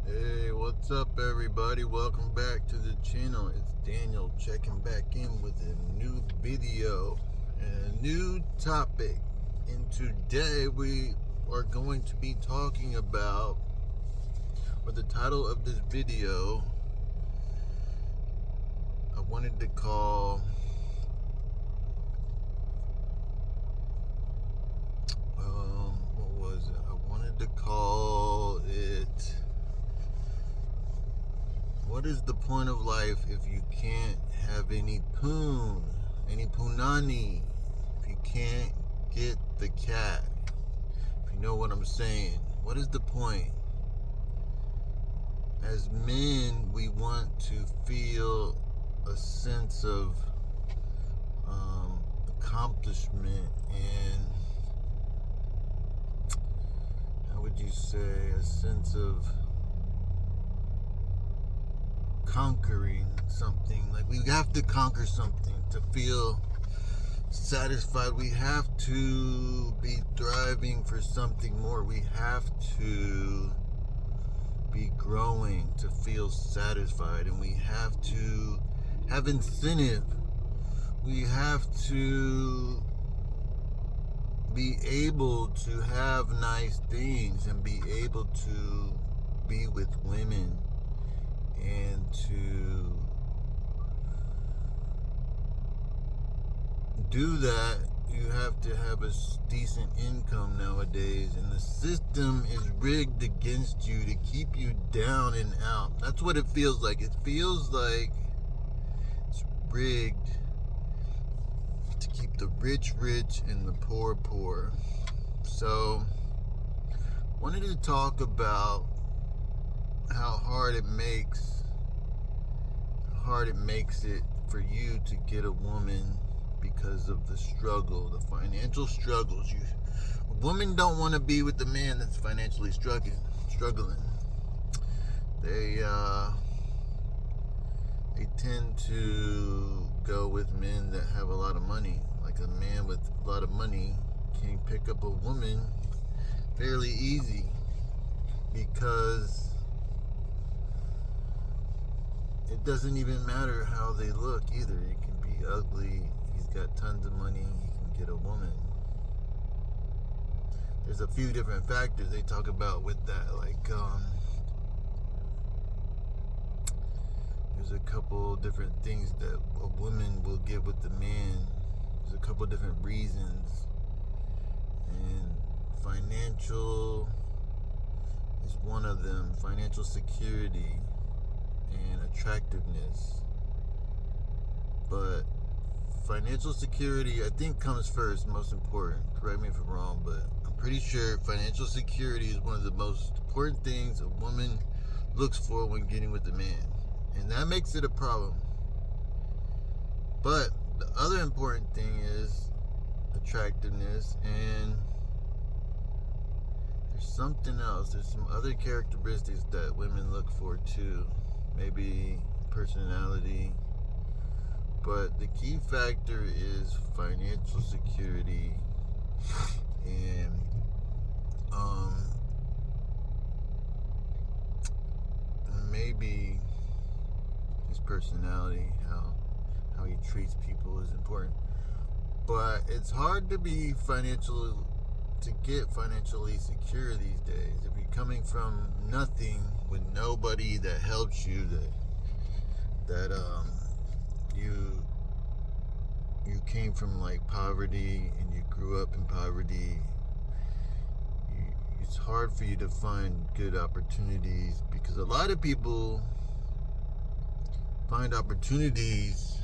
Hey, what's up, everybody? Welcome back to the channel. It's Daniel checking back in with a new video and a new topic. And today we are going to be talking about, or the title of this video, I wanted to call what was it? I wanted to call it, what is the point of life if you can't have any punani, if you can't get the cat? If you know what I'm saying, what is the point? As men, we want to feel a sense of accomplishment and, how would you say, a sense of conquering something. Like, we have to conquer something to feel satisfied. We have to be thriving for something more. We have to be growing to feel satisfied, and we have to have incentive. We have to be able to have nice things and be able to be with women, and to do that, you have to have a decent income nowadays, and the system is rigged against you to keep you down and out. That's what it feels like. It feels like it's rigged to keep the rich rich and the poor poor. So, wanted to talk about how hard it makes it for you to get a woman because of the struggle, the financial struggles. Women don't want to be with the man that's financially struggling. They tend to go with men that have a lot of money. Like, a man with a lot of money can pick up a woman fairly easy, because it doesn't even matter how they look either. You can be ugly, he's got tons of money, he can get a woman. There's a few different factors they talk about with that, like there's a couple different things that a woman will get with the man. There's a couple different reasons, and financial is one of them. Financial security and attractiveness. But financial security, I think, comes first, most important. Correct me if I'm wrong, but I'm pretty sure financial security is one of the most important things a woman looks for when getting with a man. And that makes it a problem. But the other important thing is attractiveness, and there's something else. There's some other characteristics that women look for too. Maybe personality. But the key factor is financial security, and maybe his personality, how he treats people is important. But it's hard to get financially secure these days. If you're coming from nothing, with nobody that helps you, that you came from like poverty, and you grew up in poverty, it's hard for you to find good opportunities, because a lot of people find opportunities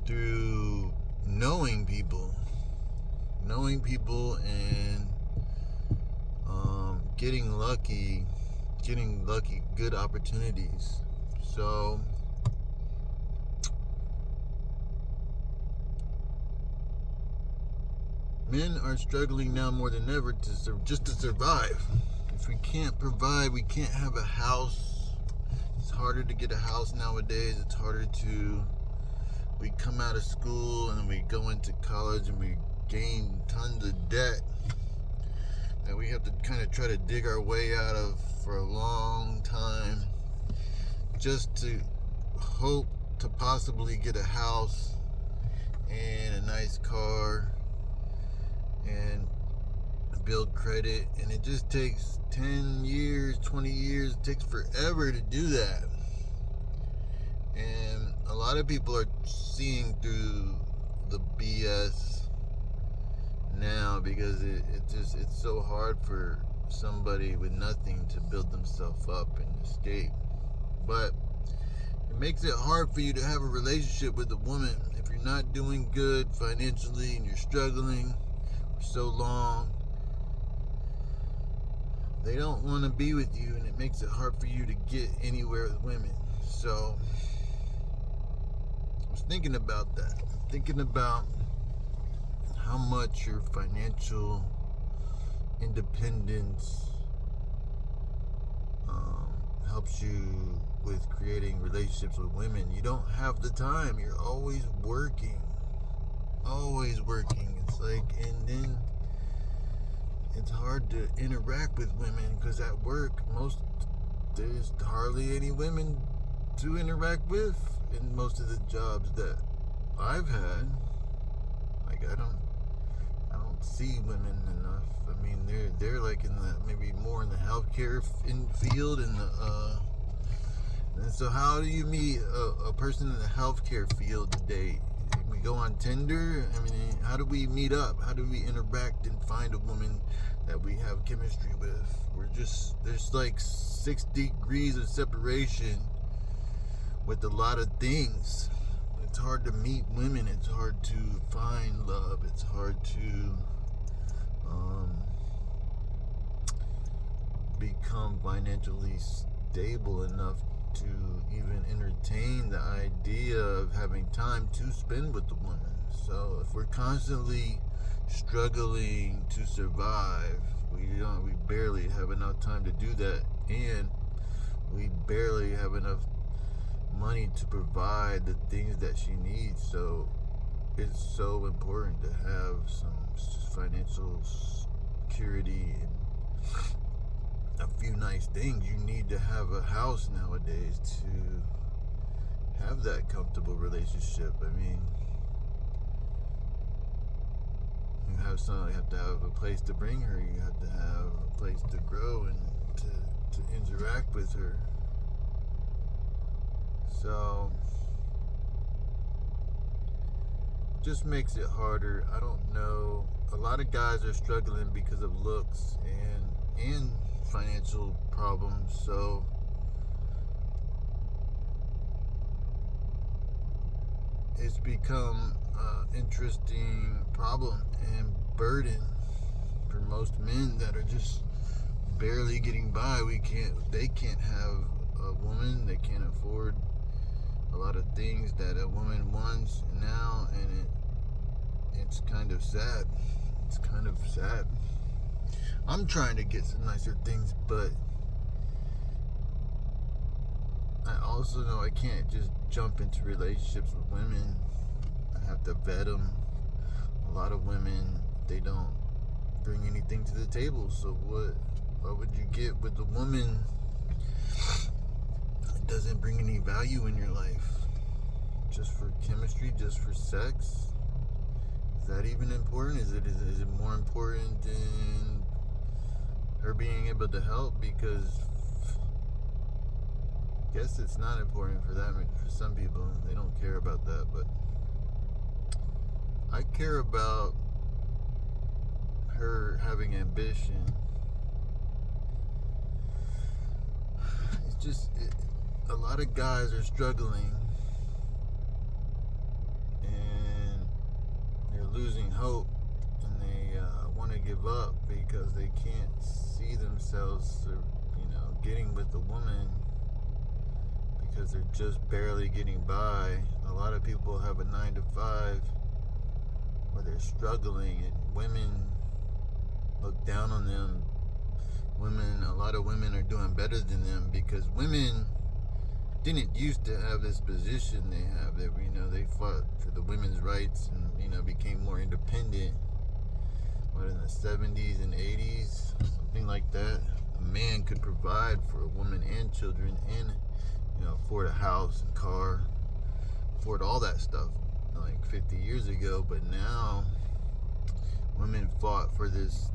through knowing people, and getting lucky, good opportunities. So men are struggling now more than ever just to survive. If we can't provide, we can't have a house. It's harder to get a house nowadays. It's harder to. We come out of school and we go into college and we gain tons of debt that we have to kind of try to dig our way out of for a long time, just to hope to possibly get a house and a nice car and build credit. And it just takes 10 years, 20 years. It takes forever to do that. And a lot of people are seeing through the BS now, because it's so hard for somebody with nothing to build themselves up and escape. But it makes it hard for you to have a relationship with a woman if you're not doing good financially and you're struggling for so long. They don't want to be with you, and it makes it hard for you to get anywhere with women. So I was thinking about that. I'm thinking about how much your financial independence helps you with creating relationships with women. You don't have the time. You're always working. Always working. It's like, and then it's hard to interact with women because at work, there's hardly any women to interact with in most of the jobs that I've had. Like, I don't see women enough. I mean, they're like in the, maybe more in the healthcare field, and and so how do you meet a person in the healthcare field today? We go on Tinder. I mean, how do we meet up? How do we interact and find a woman that we have chemistry with? There's like 6 degrees of separation with a lot of things. It's hard to meet women. It's hard to find love. It's hard to become financially stable enough to even entertain the idea of having time to spend with the woman. So if we're constantly struggling to survive, we barely have enough time to do that, and we barely have enough money to provide the things that she needs. So it's so important to have some financial security and a few nice things. You need to have a house nowadays to have that comfortable relationship. I mean, you have to have a place to bring her. You have to have a place to grow and to interact with her. So it just makes it harder. I don't know. A lot of guys are struggling because of looks and financial problems. So it's become an interesting problem and burden for most men that are just barely getting by. They can't have a woman. They can't afford a lot of things that a woman wants now, and it's kind of sad. It's kind of sad. I'm trying to get some nicer things, but I also know I can't just jump into relationships with women. I have to vet them. A lot of women, they don't bring anything to the table. So what would you get with a woman that doesn't bring any value in your life? Just for chemistry, just for sex? Is that even important? Is it more important than her being able to help? Because I guess it's not important for them. For some people, they don't care about that, but I care about her having ambition. It's just a lot of guys are struggling and they're losing hope, and they want to give up because they can't see themselves, getting with a woman, because they're just barely getting by. A lot of people have a 9-to-5 where they're struggling, and women look down on them. A lot of women are doing better than them because women didn't used to have this position they have. They fought for the women's rights and became more independent. what, in the 70s and 80s, something like that, a man could provide for a woman and children and, afford a house and car, afford all that stuff like 50 years ago. But now women fought for this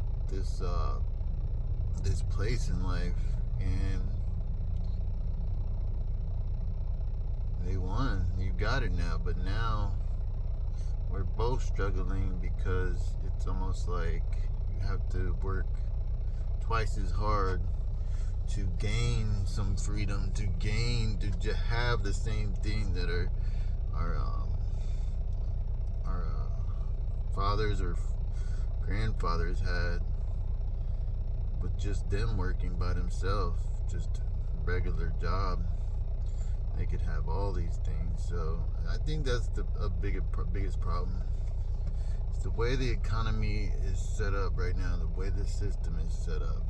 place in life, and they won. You got it now. But now we're both struggling because it's almost like you have to work twice as hard to gain some freedom, to have the same thing that our fathers or grandfathers had, with just them working by themselves, just a regular job. They could have all these things. So I think that's the biggest problem. It's the way the economy is set up right now, the way the system is set up.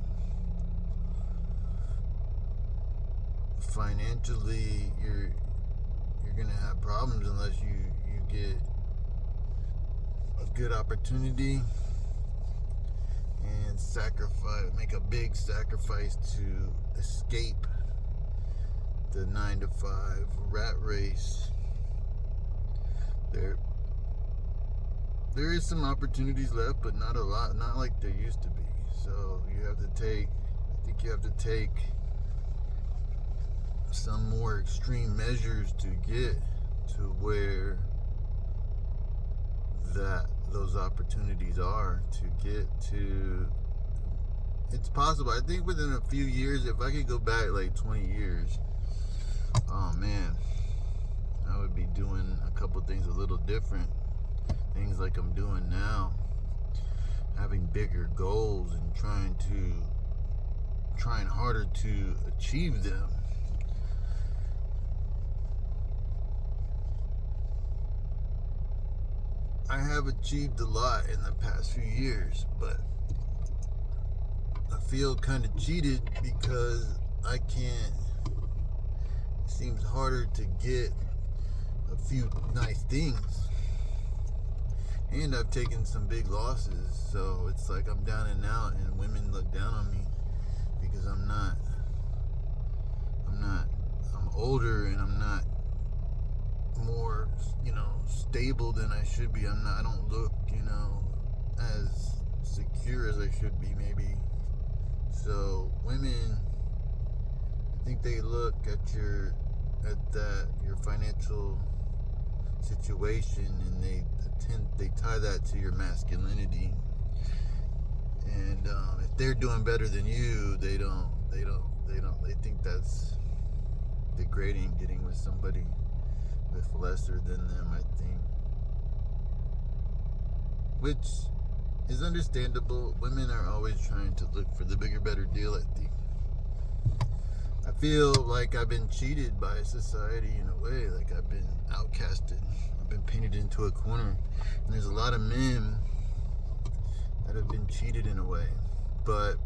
Financially, you're gonna have problems unless you get a good opportunity and make a big sacrifice to escape the 9-to-5 rat race. There is some opportunities left, but not a lot, not like there used to be. So I think you have to take some more extreme measures to get to where those opportunities are, to get to. It's possible. I think within a few years, if I could go back like 20 years, oh man, I would be doing a couple things a little different. Things like I'm doing now, having bigger goals and trying harder to achieve them. I have achieved a lot in the past few years, but I feel kind of cheated because it seems harder to get a few nice things. And I've taken some big losses, so it's like I'm down and out, and women look down on me because I'm older, and I'm not more, stable than I should be. I don't look, as secure as I should be, maybe. So women, I think they look at your financial situation, and they tie that to your masculinity. And if they're doing better than you, they think that's degrading, getting with somebody with lesser than them, I think. Which is understandable. Women are always trying to look for the bigger, better deal, I think. I feel like I've been cheated by society in a way, like I've been outcasted. I've been painted into a corner. And there's a lot of men that have been cheated in a way. But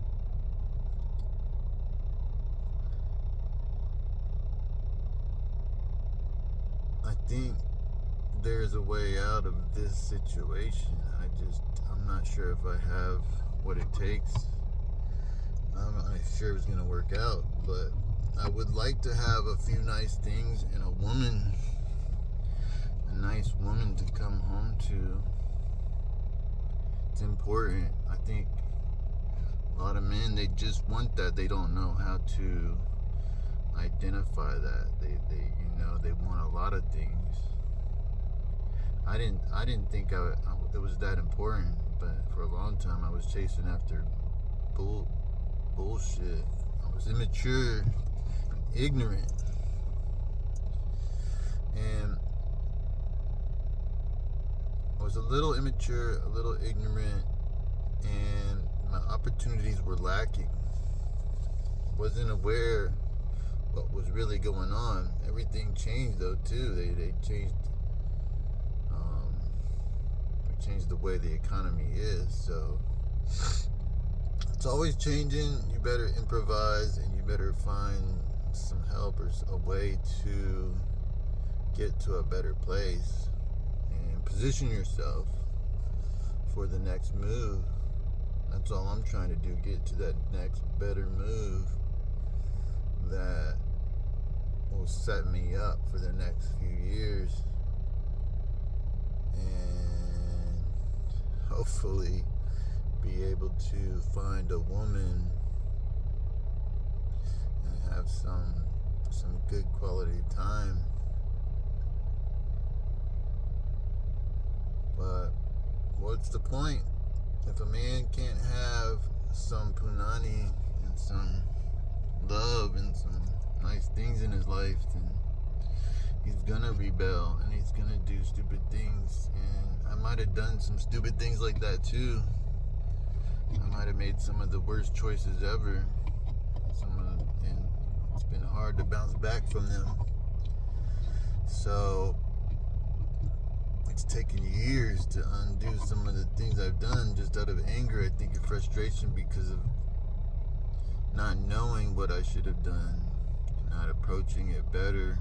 I think there's a way out of this situation. I'm not sure if I have what it takes. I'm not sure it's going to work out, but I would like to have a few nice things and a nice woman to come home to. It's important. I think a lot of men, they just want that. They don't know how to identify that. They want a lot of things. I didn't think it was that important, but for a long time I was chasing after bullshit. I was immature, ignorant, and I was a little immature, a little ignorant, and my opportunities were lacking. Wasn't aware what was really going on. Everything changed though too. They changed the way the economy is. So it's always changing. You better improvise, and you better find some help or a way to get to a better place and position yourself for the next move. That's all I'm trying to do, get to that next better move that will set me up for the next few years. And hopefully be able to find a woman and have some good quality time. But what's the point if a man can't have some punani and some love and some nice things in his life? Then he's gonna rebel and he's gonna do stupid things. And I might have done some stupid things like that too. I might have made some of the worst choices ever. And it's been hard to bounce back from them. So it's taken years to undo some of the things I've done just out of anger, I think, and frustration because of not knowing what I should have done, not approaching it better,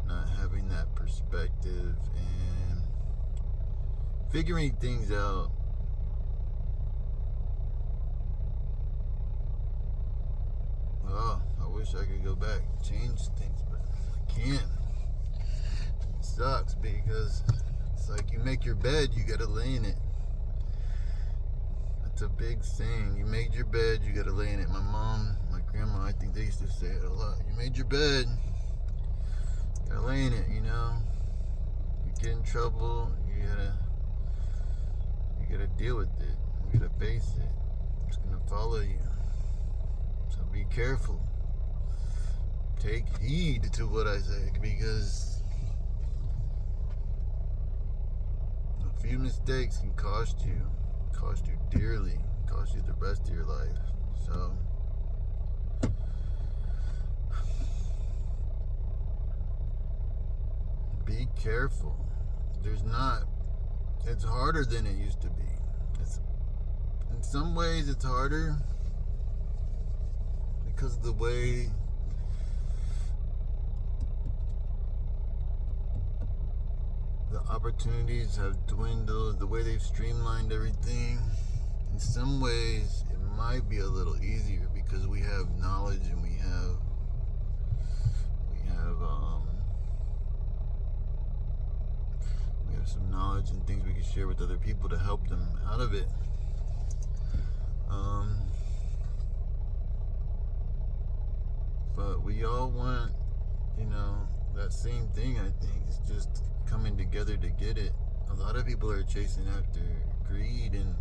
not having that perspective, and figuring things out. Oh, I wish I could go back and change things, but I can't. It sucks because it's like you make your bed, you gotta lay in it. That's a big saying. You made your bed, you gotta lay in it. My mom, my grandma, I think they used to say it a lot. You made your bed, you gotta lay in it, you know? You get in trouble, you gotta deal with it. You gotta face it. It's gonna follow you. So be careful. Take heed to what I say, because a few mistakes can cost you dearly, cost you the rest of your life. So be careful. It's harder than it used to be. In some ways it's harder because of the way the opportunities have dwindled, the way they've streamlined everything. In some ways, it might be a little easier because we have knowledge and we have some knowledge and things we can share with other people to help them out of it. But we all want, that same thing, I think. It's just coming together to get it. A lot of people are chasing after greed and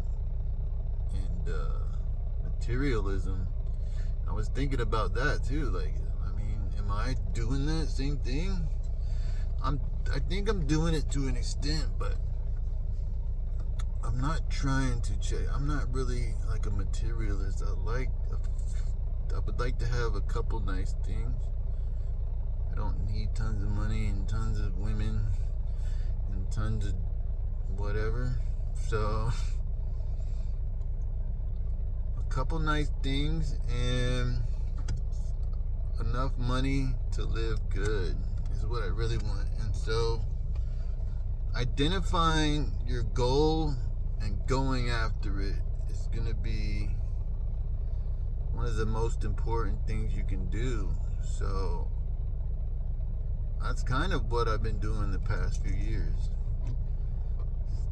materialism. I was thinking about that too. Like, am I doing that same thing? I think I'm doing it to an extent, but I'm not trying to chase. I'm not really like a materialist. I would like to have a couple nice things. I don't need tons of money and tons of women and tons of whatever. So a couple nice things and enough money to live good is what I really want. And so identifying your goal and going after it is going to be one of the most important things you can do. So that's kind of what I've been doing the past few years.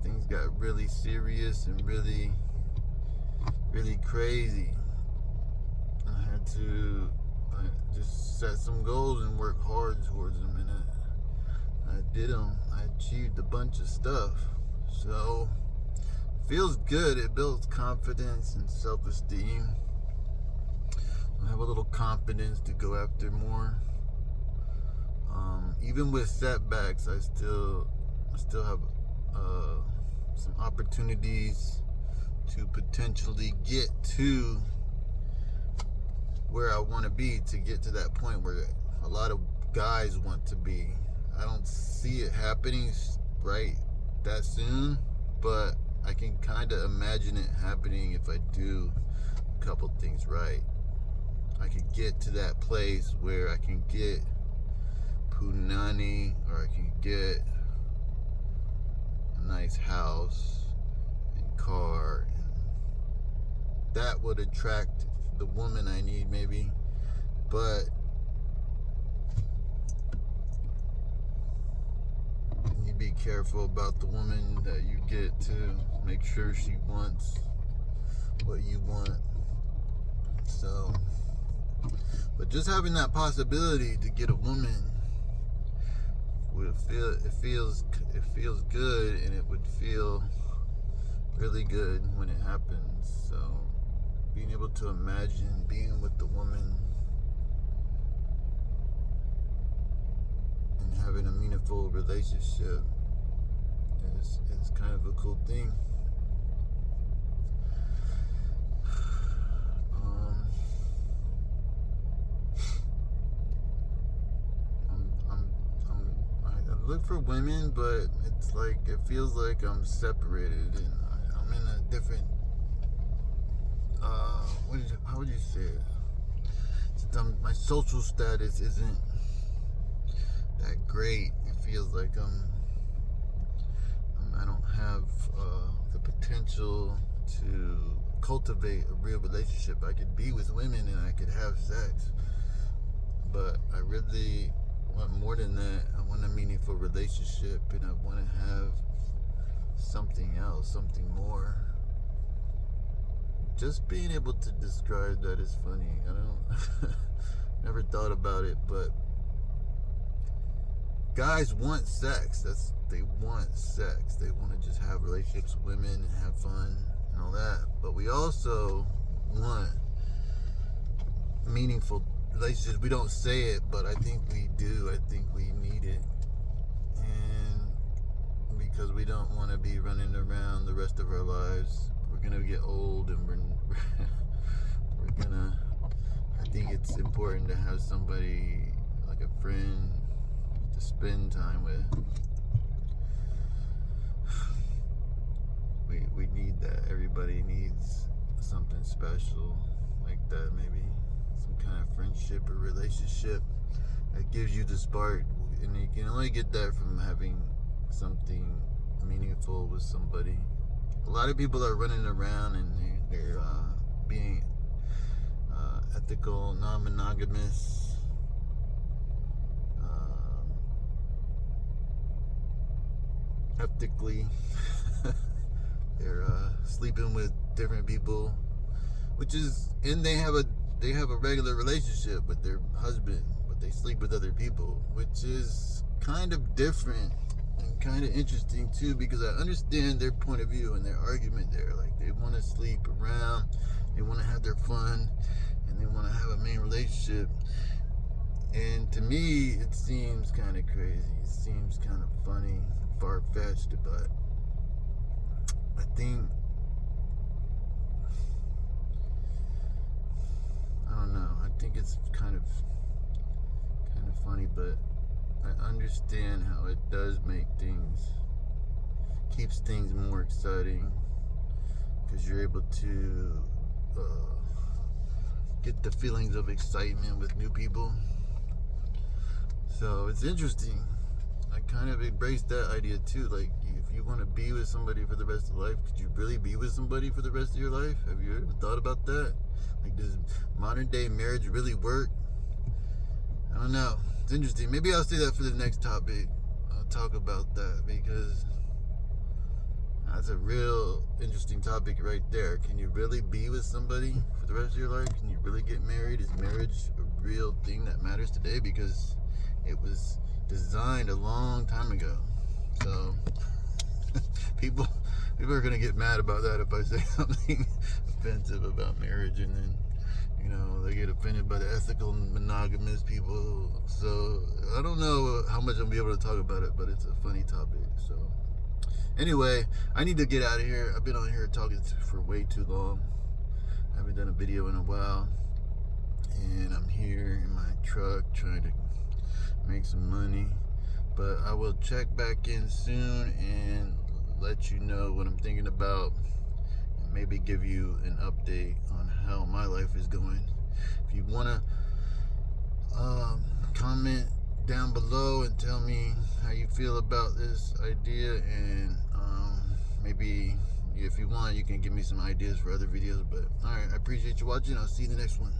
Things got really serious and really, really crazy. I had to just set some goals and work hard towards them, and I did them. I achieved a bunch of stuff. So it feels good. It builds confidence and self-esteem. I have a little confidence to go after more. Even with setbacks, I still have some opportunities to potentially get to where I want to be, to get to that point where a lot of guys want to be. I don't see it happening right that soon, but I can kind of imagine it happening if I do a couple things right. I could get to that place where I can get punani, or I can get a nice house and car that would attract the woman I need, maybe. But you be careful about the woman that you get to. Make sure she wants what you want. So, but just having that possibility to get a woman would it feels good, and it would feel really good when it happens. So being able to imagine being with the woman and having a meaningful relationship is kind of a cool thing. I look for women, but it's like it feels like I'm separated, and I'm in a different. How would you say it? Since my social status isn't that great, it feels like I don't have the potential to cultivate a real relationship. I could be with women and I could have sex, but I really want more than that. I want a meaningful relationship, and I want to have something else, something more. Just being able to describe that is funny. I don't never thought about it, but guys want sex. They want sex. They want to just have relationships with women and have fun and all that. But we also want meaningful relationships. We don't say it, but I think we do. I think we need it. And because we don't want to be running around the rest of our lives. We're gonna get old, and we're gonna. I think it's important to have somebody like a friend to spend time with. We need that. Everybody needs something special like that. Maybe some kind of friendship or relationship that gives you the spark, and you can only get that from having something meaningful with somebody. A lot of people are running around and they're being ethical, non-monogamous, ethically. They're sleeping with different people, and they have a regular relationship with their husband, but they sleep with other people, which is kind of different. Kind of interesting too, because I understand their point of view and their argument there. Like, they want to sleep around, they want to have their fun, and they want to have a main relationship. And to me, it seems kind of crazy. It seems kind of funny, far-fetched, but I think, I don't know. I think it's kind of funny, but I understand how it does keeps things more exciting, because you're able to get the feelings of excitement with new people. So it's interesting. I kind of embrace that idea too. Like, if you want to be with somebody for the rest of life, could you really be with somebody for the rest of your life? Have you ever thought about that? Like, does modern day marriage really work? I don't know. It's interesting. Maybe I'll say that for the next topic. I'll talk about that, because that's a real interesting topic right there. Can you really be with somebody for the rest of your life? Can you really get married? Is marriage a real thing that matters today? Because it was designed a long time ago. So people are gonna get mad about that if I say something offensive about marriage, and then they get offended by the ethical monogamous people. So I don't know how much I'll be able to talk about it, but it's a funny topic. So anyway, I need to get out of here. I've been on here talking for way too long. I haven't done a video in a while, and I'm here in my truck trying to make some money. But I will check back in soon and let you know what I'm thinking about, and maybe give you an update on how my life is going. If you want to comment down below and tell me how you feel about this idea, and maybe if you want, you can give me some ideas for other videos. But all right, I appreciate you watching. I'll see you in the next one.